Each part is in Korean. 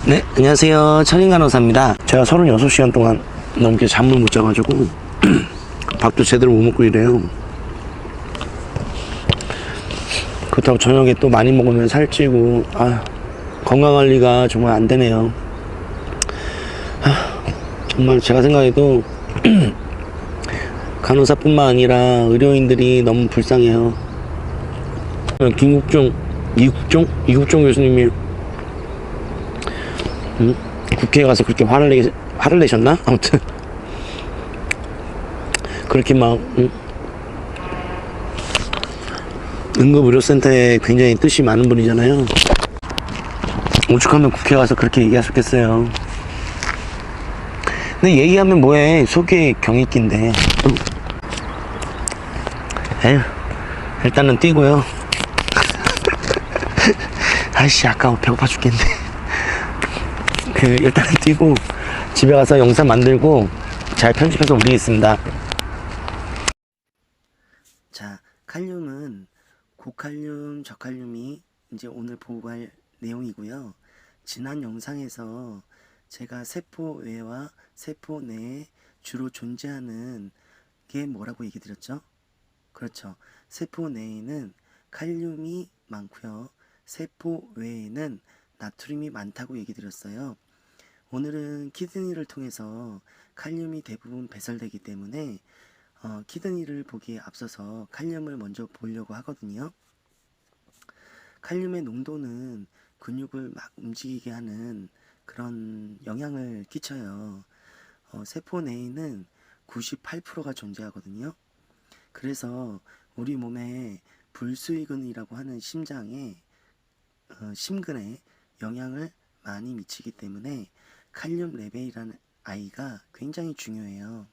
네, 안녕하세요. 천인간호사입니다. 제가 36시간 동안 넘게 잠을 못 자가지고 밥도 제대로 못 먹고 이래요. 그렇다고 저녁에 또 많이 먹으면 살찌고 건강관리가 정말 안 되네요. 정말 제가 생각해도 간호사뿐만 아니라 의료인들이 너무 불쌍해요. 이국종 교수님이 국회에 가서 그렇게 화를 내셨나? 아무튼 그렇게 막 응급의료센터에 굉장히 뜻이 많은 분이잖아요. 오죽하면 국회 가서 그렇게 얘기하셨겠어요. 근데 얘기하면 뭐해, 속에 경이 낀데. 에휴, 일단은 뛰고요. 아이씨, 아까워. 배고파 죽겠네. 일단은 뛰고 집에 가서 영상 만들고 잘 편집해서 올리겠습니다. 자, 칼륨은 고칼륨, 저칼륨이 이제 오늘 보고할 내용이고요. 지난 영상에서 제가 세포 외와 세포 내에 주로 존재하는 게 뭐라고 얘기 드렸죠? 그렇죠. 세포 내에는 칼륨이 많고요. 세포 외에는 나트륨이 많다고 얘기 드렸어요. 오늘은 키드니를 통해서 칼륨이 대부분 배설되기 때문에 키드니를 보기에 앞서서 칼륨을 먼저 보려고 하거든요. 칼륨의 농도는 근육을 막 움직이게 하는 그런 영향을 끼쳐요. 세포 내에는 98%가 존재하거든요. 그래서 우리 몸에 불수의근이라고 하는 심장에 심근에 영향을 많이 미치기 때문에 칼륨 레벨이라는 아이가 굉장히 중요해요.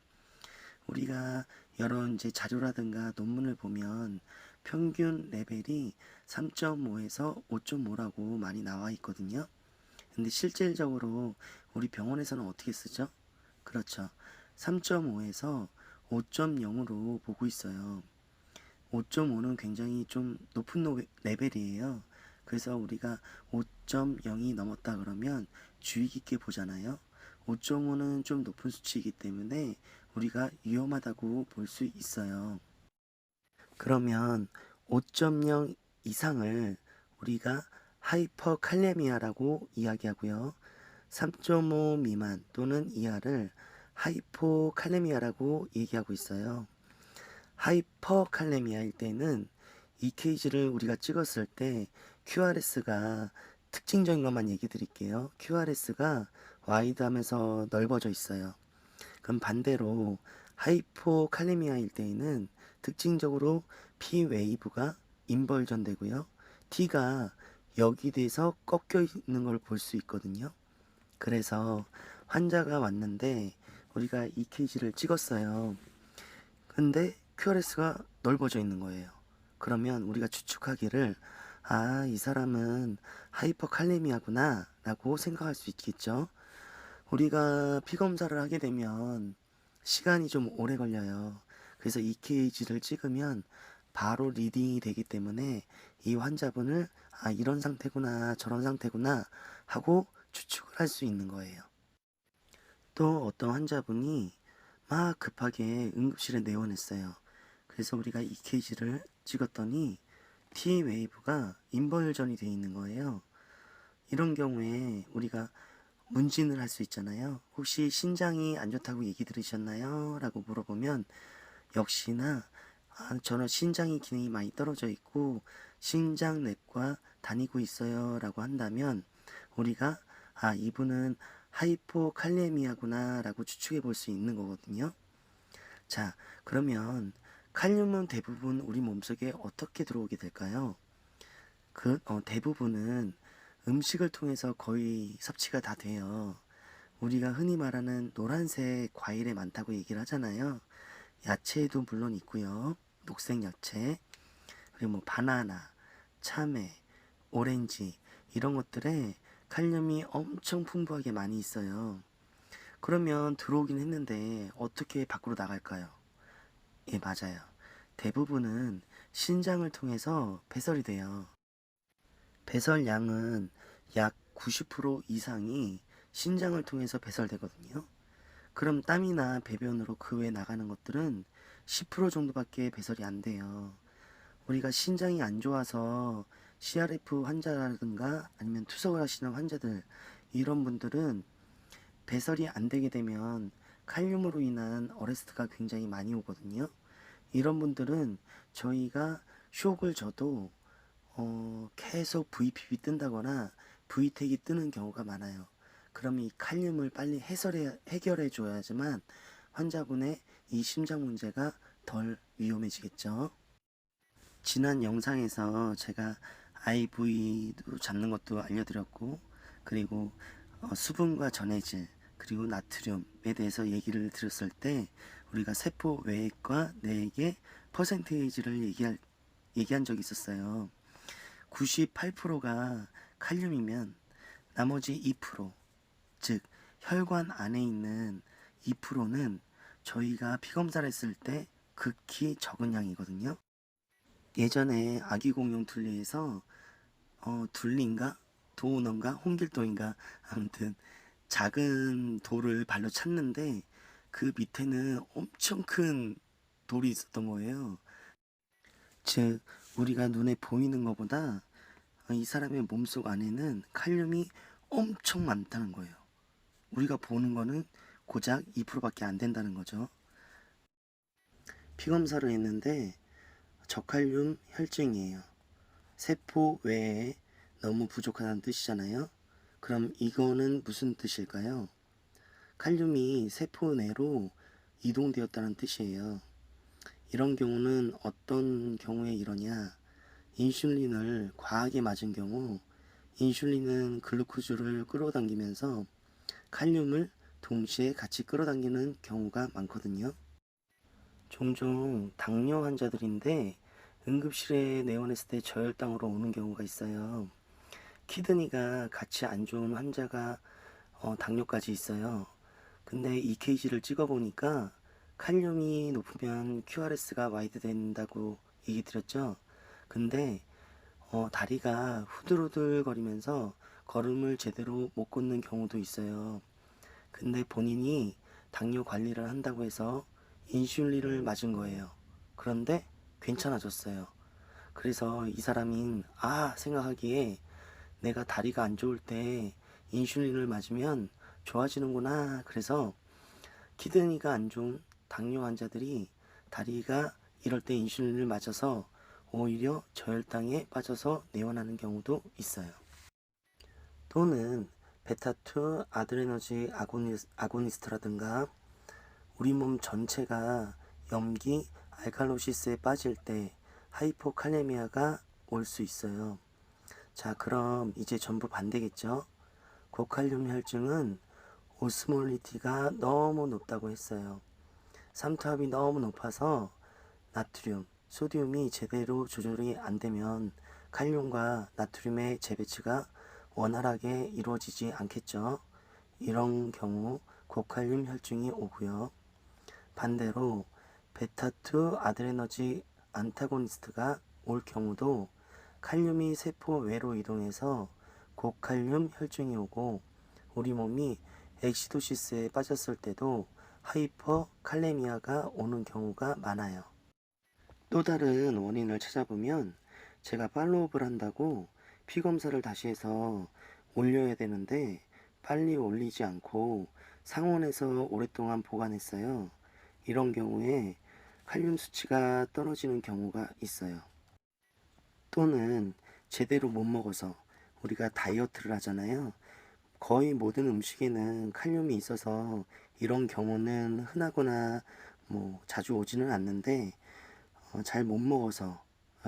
우리가 여러 이제 자료라든가 논문을 보면 평균 레벨이 3.5에서 5.5라고 많이 나와 있거든요. 근데 실질적으로 우리 병원에서는 어떻게 쓰죠? 그렇죠. 3.5에서 5.0으로 보고 있어요. 5.5는 굉장히 좀 높은 레벨이에요. 그래서 우리가 5.0이 넘었다 그러면 주의 깊게 보잖아요. 5.5는 좀 높은 수치이기 때문에 우리가 위험하다고 볼 수 있어요. 그러면 5.0 이상을 우리가 하이퍼칼레미아라고 이야기하고요. 3.5 미만 또는 이하를 하이포칼레미아라고 얘기하고 있어요. 하이퍼칼레미아일 때는 EKG를 우리가 찍었을 때 QRS가 특징적인 것만 얘기 드릴게요. QRS가 와이드하면서 넓어져 있어요. 그럼 반대로 하이포칼레미아일 때에는 특징적으로 P 웨이브가 인벌전 되고요. T가 여기 대해서 꺾여 있는 걸 볼 수 있거든요. 그래서 환자가 왔는데 우리가 EKG를 찍었어요. 근데 QRS가 넓어져 있는 거예요. 그러면 우리가 추측하기를 이 사람은 하이퍼칼레미아구나 라고 생각할 수 있겠죠. 우리가 피검사를 하게 되면 시간이 좀 오래 걸려요. 그래서 EKG를 찍으면 바로 리딩이 되기 때문에 이 환자분을 이런 상태구나 저런 상태구나 하고 추측을 할 수 있는 거예요. 또 어떤 환자분이 막 급하게 응급실에 내원했어요. 그래서 우리가 EKG를 찍었더니 T 웨이브가 인벌전이 되어 있는 거예요. 이런 경우에 우리가 문진을 할 수 있잖아요. 혹시 신장이 안 좋다고 얘기 들으셨나요? 라고 물어보면 역시나 저는 신장이 기능이 많이 떨어져 있고 신장내과 다니고 있어요 라고 한다면 우리가 이분은 하이포칼레미아구나 라고 추측해 볼 수 있는 거거든요. 자, 그러면 칼륨은 대부분 우리 몸속에 어떻게 들어오게 될까요? 대부분은 음식을 통해서 거의 섭취가 다 돼요. 우리가 흔히 말하는 노란색 과일에 많다고 얘기를 하잖아요. 야채에도 물론 있고요. 녹색 야채, 그리고 뭐 바나나, 참외, 오렌지 이런 것들에 칼륨이 엄청 풍부하게 많이 있어요. 그러면 들어오긴 했는데 어떻게 밖으로 나갈까요? 예, 맞아요. 대부분은 신장을 통해서 배설이 돼요. 배설량은 약 90% 이상이 신장을 통해서 배설되거든요. 그럼 땀이나 배변으로 그 외에 나가는 것들은 10% 정도밖에 배설이 안 돼요. 우리가 신장이 안 좋아서 CRF 환자라든가 아니면 투석을 하시는 환자들, 이런 분들은 배설이 안 되게 되면 칼륨으로 인한 어레스트가 굉장히 많이 오거든요. 이런 분들은 저희가 쇼크를 줘도 계속 VPB 뜬다거나 V택이 뜨는 경우가 많아요. 그럼 이 칼륨을 빨리 해결해 줘야지만 환자분의 이 심장 문제가 덜 위험해지겠죠. 지난 영상에서 제가 IV도 잡는 것도 알려드렸고, 그리고 수분과 전해질, 그리고 나트륨에 대해서 얘기를 드렸을 때 우리가 세포 외액과 내액의 퍼센테이지를 얘기한 적이 있었어요. 98%가 칼륨이면 나머지 2%, 즉 혈관 안에 있는 2%는 저희가 피검사를 했을 때 극히 적은 양이거든요. 예전에 아기 공룡 둘리에서 둘리인가 도우너인가 홍길동인가 아무튼 작은 돌을 발로 찼는데 그 밑에는 엄청 큰 돌이 있었던 거예요. 즉 우리가 눈에 보이는 것보다 이 사람의 몸속 안에는 칼륨이 엄청 많다는 거예요. 우리가 보는 거는 고작 2%밖에 안 된다는 거죠. 피검사를 했는데 저칼륨 혈증이에요. 세포 외에 너무 부족하다는 뜻이잖아요. 그럼 이거는 무슨 뜻일까요? 칼륨이 세포 내로 이동되었다는 뜻이에요. 이런 경우는 어떤 경우에 이러냐? 인슐린을 과하게 맞은 경우, 인슐린은 글루코즈를 끌어당기면서 칼륨을 동시에 같이 끌어당기는 경우가 많거든요. 종종 당뇨 환자들인데 응급실에 내원했을 때 저혈당으로 오는 경우가 있어요. 키드니가 같이 안 좋은 환자가 당뇨까지 있어요. 근데 EKG를 찍어보니까 칼륨이 높으면 QRS가 와이드 된다고 얘기 드렸죠. 근데 다리가 후들후들 거리면서 걸음을 제대로 못 걷는 경우도 있어요. 근데 본인이 당뇨 관리를 한다고 해서 인슐린을 맞은 거예요. 그런데 괜찮아졌어요. 그래서 이 사람인 생각하기에 내가 다리가 안 좋을 때 인슐린을 맞으면 좋아지는구나. 그래서 키드니가 안 좋은 당뇨 환자들이 다리가 이럴 때 인슐린을 맞아서 오히려 저혈당에 빠져서 내원하는 경우도 있어요. 또는 베타2 아드레너지 아고니스트라든가 우리 몸 전체가 염기 알칼로시스에 빠질 때 하이포칼레미아가 올 수 있어요. 자, 그럼 이제 전부 반대겠죠? 고칼륨 혈증은 오스몰리티가 너무 높다고 했어요. 삼투압이 너무 높아서 나트륨, 소듐이 제대로 조절이 안 되면 칼륨과 나트륨의 재배치가 원활하게 이루어지지 않겠죠. 이런 경우 고칼륨 혈증이 오고요. 반대로 베타2 아드레너지 안타고니스트가 올 경우도 칼륨이 세포 외로 이동해서 고칼륨 혈증이 오고 우리 몸이 엑시도시스에 빠졌을 때도 하이퍼칼레미아가 오는 경우가 많아요. 또 다른 원인을 찾아보면 제가 팔로우업을 한다고 피검사를 다시 해서 올려야 되는데 빨리 올리지 않고 상온에서 오랫동안 보관했어요. 이런 경우에 칼륨 수치가 떨어지는 경우가 있어요. 또는 제대로 못 먹어서 우리가 다이어트를 하잖아요. 거의 모든 음식에는 칼륨이 있어서 이런 경우는 흔하거나 자주 오지는 않는데 잘 못 먹어서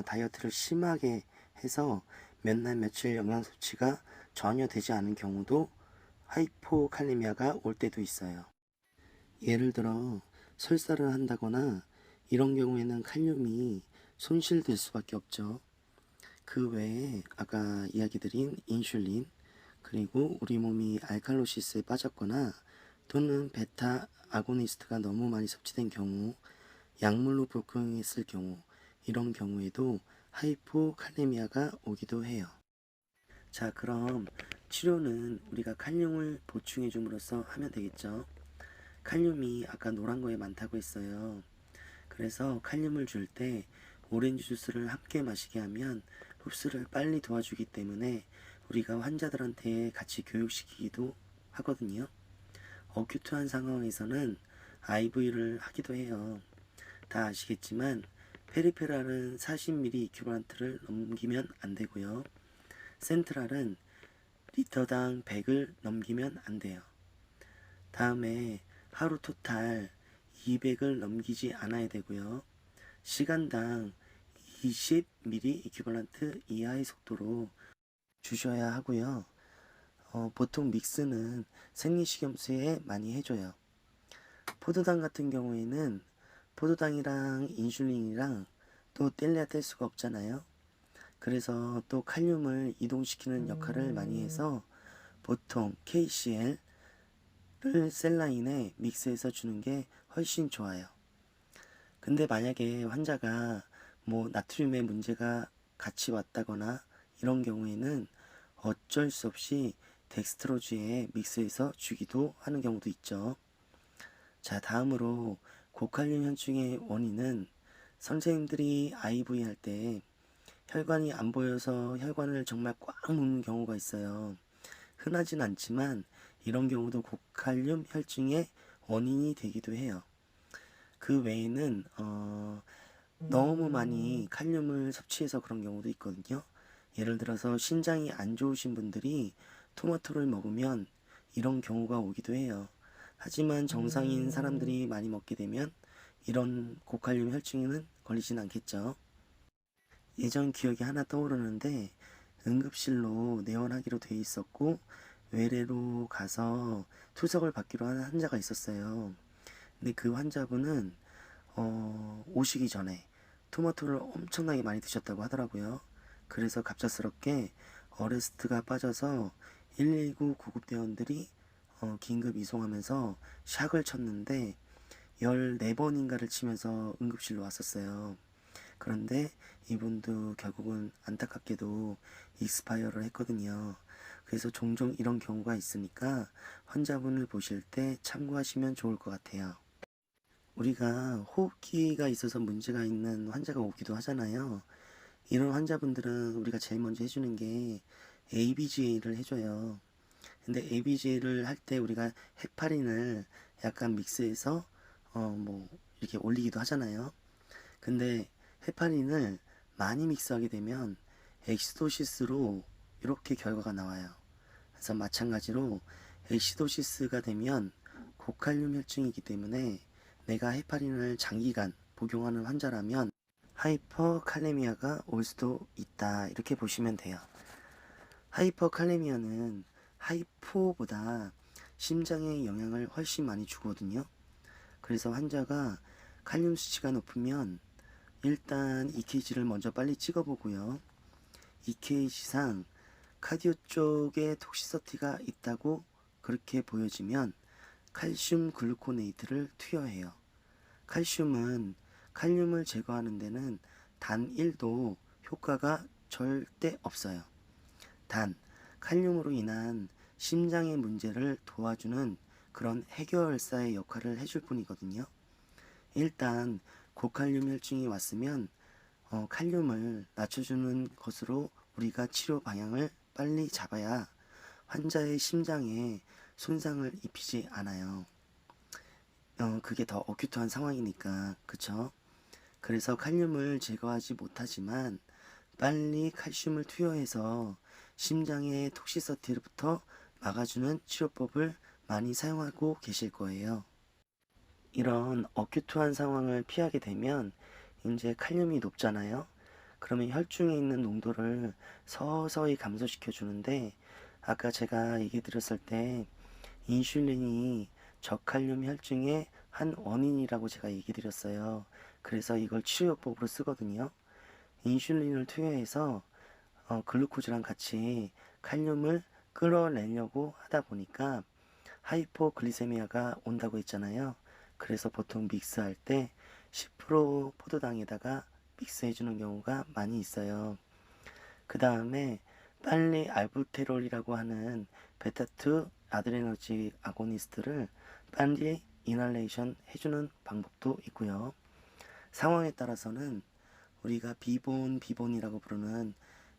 다이어트를 심하게 해서 몇 날 며칠 영양 섭취가 전혀 되지 않은 경우도 하이포칼레미아가 올 때도 있어요. 예를 들어 설사를 한다거나 이런 경우에는 칼륨이 손실될 수밖에 없죠. 그 외에 아까 이야기 드린 인슐린, 그리고 우리 몸이 알칼로시스에 빠졌거나 또는 베타 아고니스트가 너무 많이 섭취된 경우, 약물로 복용했을 경우, 이런 경우에도 하이포칼레미아가 오기도 해요. 자, 그럼 치료는 우리가 칼륨을 보충해 줌으로써 하면 되겠죠. 칼륨이 아까 노란 거에 많다고 했어요. 그래서 칼륨을 줄 때 오렌지 주스를 함께 마시게 하면 흡수를 빨리 도와주기 때문에 우리가 환자들한테 같이 교육시키기도 하거든요. 어큐트한 상황에서는 IV를 하기도 해요. 다 아시겠지만 페리페랄은 40ml 이큐바란트를 넘기면 안 되고요. 센트랄은 리터당 100을 넘기면 안 돼요. 다음에 하루 토탈 200을 넘기지 않아야 되고요. 시간당 20ml 이큐발란트 이하의 속도로 주셔야 하고요. 보통 믹스는 생리식염수에 많이 해줘요. 포도당 같은 경우에는 포도당이랑 인슐린이랑 또 뗄래야 뗄 수가 없잖아요. 그래서 또 칼륨을 이동시키는 역할을 많이 해서 보통 KCL을 셀라인에 믹스해서 주는 게 훨씬 좋아요. 근데 만약에 환자가 뭐 나트륨의 문제가 같이 왔다거나 이런 경우에는 어쩔 수 없이 덱스트로즈에 믹스해서 주기도 하는 경우도 있죠. 자, 다음으로 고칼륨 현충의 원인은 선생님들이 IV 할 때 혈관이 안 보여서 혈관을 정말 꽉 묶는 경우가 있어요. 흔하진 않지만 이런 경우도 고칼륨 혈증의 원인이 되기도 해요. 그 외에는 너무 많이 칼륨을 섭취해서 그런 경우도 있거든요. 예를 들어서 신장이 안 좋으신 분들이 토마토를 먹으면 이런 경우가 오기도 해요. 하지만 정상인 사람들이 많이 먹게 되면 이런 고칼륨 혈증에는 걸리진 않겠죠. 예전 기억이 하나 떠오르는데 응급실로 내원하기로 돼 있었고 외래로 가서 투석을 받기로 한 환자가 있었어요. 근데 그 환자분은 오시기 전에 토마토를 엄청나게 많이 드셨다고 하더라고요. 그래서 갑작스럽게 어레스트가 빠져서 119 구급대원들이 긴급 이송하면서 샥을 쳤는데 14번인가를 치면서 응급실로 왔었어요. 그런데 이분도 결국은 안타깝게도 익스파이어를 했거든요. 그래서 종종 이런 경우가 있으니까 환자분을 보실 때 참고하시면 좋을 것 같아요. 우리가 호흡기가 있어서 문제가 있는 환자가 오기도 하잖아요. 이런 환자분들은 우리가 제일 먼저 해주는 게 ABGA를 해줘요. 근데 ABGA를 할 때 우리가 헤파린을 약간 믹스해서 뭐 이렇게 올리기도 하잖아요. 근데 헤파린을 많이 믹스하게 되면 엑시도시스로 이렇게 결과가 나와요. 그래서 마찬가지로 엑시도시스가 되면 고칼륨 혈증이기 때문에 내가 헤파린을 장기간 복용하는 환자라면 하이퍼칼레미아가 올 수도 있다, 이렇게 보시면 돼요. 하이퍼칼레미아는 하이포보다 심장에 영향을 훨씬 많이 주거든요. 그래서 환자가 칼륨 수치가 높으면 일단 EKG를 먼저 빨리 찍어보고요. EKG상 카디오 쪽에 톡시서티가 있다고 그렇게 보여지면 칼슘 글루코네이트를 투여해요. 칼슘은 칼륨을 제거하는 데는 단 1도 효과가 절대 없어요. 단 칼륨으로 인한 심장의 문제를 도와주는 그런 해결사의 역할을 해줄 뿐이거든요. 일단 고칼륨 혈증이 왔으면 칼륨을 낮춰주는 것으로 우리가 치료 방향을 빨리 잡아야 환자의 심장에 손상을 입히지 않아요. 그게 더 어큐트한 상황이니까, 그쵸? 그래서 칼륨을 제거하지 못하지만 빨리 칼슘을 투여해서 심장의 톡시서티로부터 막아주는 치료법을 많이 사용하고 계실 거예요. 이런 어큐트한 상황을 피하게 되면 이제 칼륨이 높잖아요. 그러면 혈중에 있는 농도를 서서히 감소시켜 주는데 아까 제가 얘기 드렸을 때 인슐린이 저칼륨 혈증의 한 원인이라고 제가 얘기 드렸어요. 그래서 이걸 치료요법으로 쓰거든요. 인슐린을 투여해서 글루코즈랑 같이 칼륨을 끌어내려고 하다 보니까 하이포글리세미아가 온다고 했잖아요. 그래서 보통 믹스할 때 10% 포도당에다가 믹스해 주는 경우가 많이 있어요. 그 다음에 빨리 알부테롤이라고 하는 베타2 아드레너지 아고니스트를 빨리 이널레이션 해주는 방법도 있고요. 상황에 따라서는 우리가 비본이라고 부르는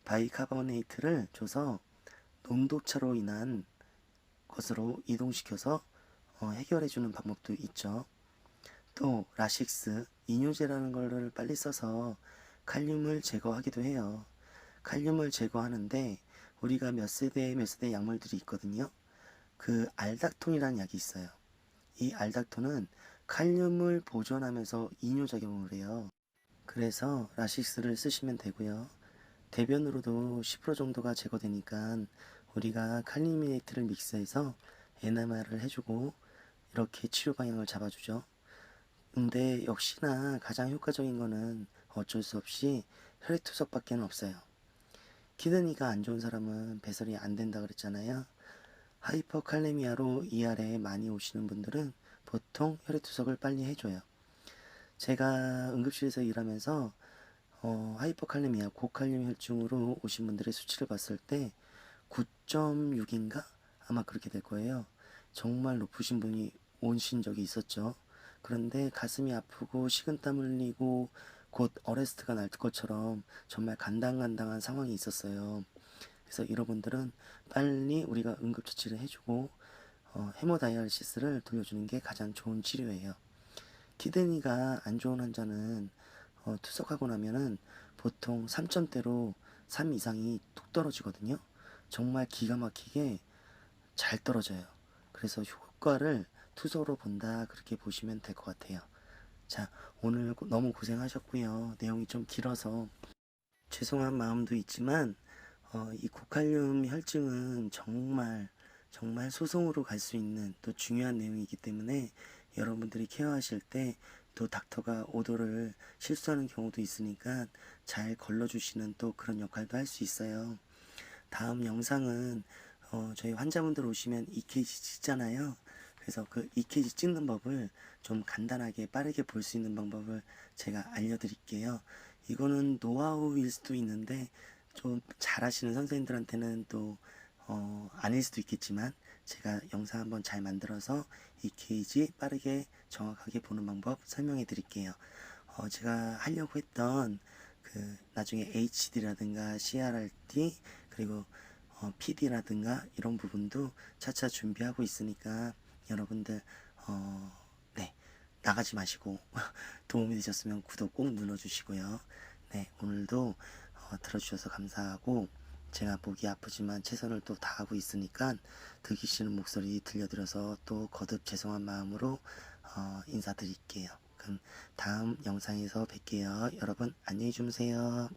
바이카보네이트를 줘서 농도차로 인한 것으로 이동시켜서 해결해주는 방법도 있죠. 또 라식스, 이뇨제라는 거를 빨리 써서 칼륨을 제거하기도 해요. 칼륨을 제거하는데 우리가 몇 세대 약물들이 있거든요. 그 알닥톤이라는 약이 있어요. 이 알닥톤은 칼륨을 보존하면서 이뇨작용을 해요. 그래서 라식스를 쓰시면 되고요. 대변으로도 10% 정도가 제거되니까 우리가 칼륨이네이트를 믹스해서 NMR을 해주고 이렇게 치료 방향을 잡아주죠. 근데 역시나 가장 효과적인 거는 어쩔 수 없이 혈액투석밖에 없어요. 키드니가 안 좋은 사람은 배설이 안 된다 그랬잖아요. 하이퍼칼레미아로 ER에 많이 오시는 분들은 보통 혈액투석을 빨리 해줘요. 제가 응급실에서 일하면서 하이퍼칼레미아 고칼륨 혈증으로 오신 분들의 수치를 봤을 때 9.6인가? 아마 그렇게 될 거예요. 정말 높으신 분이 오신 적이 있었죠. 그런데 가슴이 아프고 식은땀 흘리고 곧 어레스트가 날 것처럼 정말 간당간당한 상황이 있었어요. 그래서 여러분들은 빨리 우리가 응급처치를 해주고 헤모다이알시스를 돌려주는 게 가장 좋은 치료예요. 키드니가 안 좋은 환자는 투석하고 나면은 보통 3점대로 3 이상이 뚝 떨어지거든요. 정말 기가 막히게 잘 떨어져요. 그래서 효과를 투석으로 본다 그렇게 보시면 될 것 같아요. 자, 오늘 너무 고생하셨고요. 내용이 좀 길어서 죄송한 마음도 있지만 이 고칼륨 혈증은 정말 소송으로 갈 수 있는 또 중요한 내용이기 때문에 여러분들이 케어하실 때 또 닥터가 오도를 실수하는 경우도 있으니까 잘 걸러주시는 또 그런 역할도 할 수 있어요. 다음 영상은 저희 환자분들 오시면 EKG 찍잖아요. 그래서 그 EKG 찍는 법을 좀 간단하게 빠르게 볼 수 있는 방법을 제가 알려드릴게요. 이거는 노하우일 수도 있는데 좀 잘하시는 선생님들한테는 또 아닐 수도 있겠지만 제가 영상 한번 잘 만들어서 EKG 빠르게 정확하게 보는 방법 설명해 드릴게요. 제가 하려고 했던 그 나중에 HD라든가 CRRT 그리고 PD라든가 이런 부분도 차차 준비하고 있으니까 여러분들 네, 나가지 마시고 도움이 되셨으면 구독 꼭 눌러주시고요. 네, 오늘도 들어주셔서 감사하고 제가 목이 아프지만 최선을 또 다하고 있으니까 듣기 싫은 목소리 들려드려서 또 거듭 죄송한 마음으로 인사드릴게요. 그럼 다음 영상에서 뵐게요. 여러분 안녕히 주무세요.